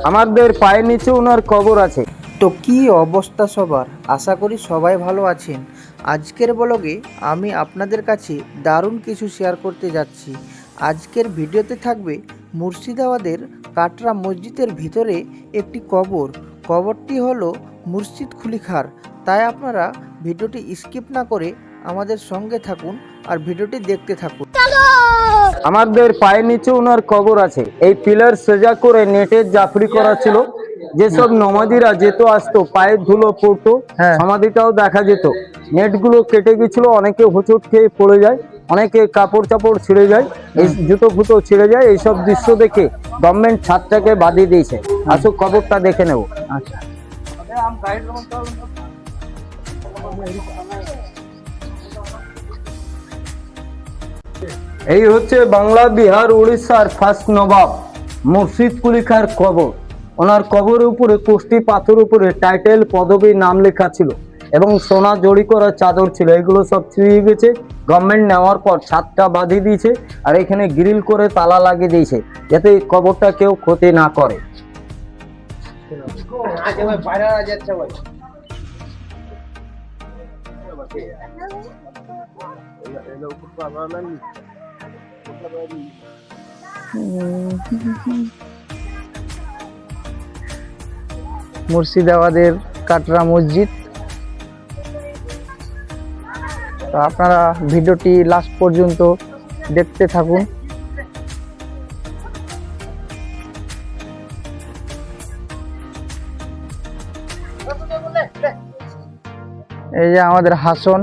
আমাদের পায়ের নিচে ওনার কবর আছে। তো কি অবস্থা সবার, আশা করি সবাই ভালো আছেন। আজকের ব্লগে আমি আপনাদের কাছে দারুণ কিছু শেয়ার করতে যাচ্ছি। আজকের ভিডিওতে থাকবে মুর্শিদাবাদের কাটরা মসজিদের ভিতরে একটি কবরটি হলো মুর্শিদ কুলি খাঁর। তাই আপনারা ভিডিওটি স্কিপ না করে আমাদের সঙ্গে থাকুন আর ভিডিওটি দেখতে থাকুন। আমাদের পায়ের নিচে ওনার কবর আছে। এই পিলার সোজা করে নেটের জাফরি করা ছিল। যেসব নমাজিরা যেত আসতো পায়ের ধুলো পড়তো, সমাধিটাও দেখা যেত। নেটগুলো কেটে গেছিল, অনেকে হোঁচট খেয়ে পড়ে যায়, অনেকে কাপড় চাপড় ছিঁড়ে যায়, এই জুতো ফুতো ছিঁড়ে যায়। এইসব দৃশ্য দেখে গভর্নমেন্ট ছাদটাকে বাঁধিয়ে দিয়েছে। আসো কবরটা দেখে নেব। আচ্ছা, এই হচ্ছে বাংলা, বিহার, উড়িষ্যার ফার্স্ট নবাব মুর্শিদ কুলি খাঁর কবর। ওনার কবরের উপরে কোষ্টি পাথর উপরে টাইটেল, পদবী, নাম লেখা ছিল এবং সোনা জড়ি করা চাদর ছিল। এগুলো সব ছিঁড়ে গেছে। গভর্নমেন্ট নেওয়ার পর ছাদটা বাঁধিয়ে দিয়েছে আর এখানে গ্রিল করে তালা লাগিয়ে দিয়েছে যাতে কবরটা কেউ ক্ষতি না করে। মুর্শিদাবাদের কাটরা মসজিদ। তো আপনারা ভিডিওটি লাস্ট পর্যন্ত দেখতে থাকুন। এই যে আমাদের হাসন।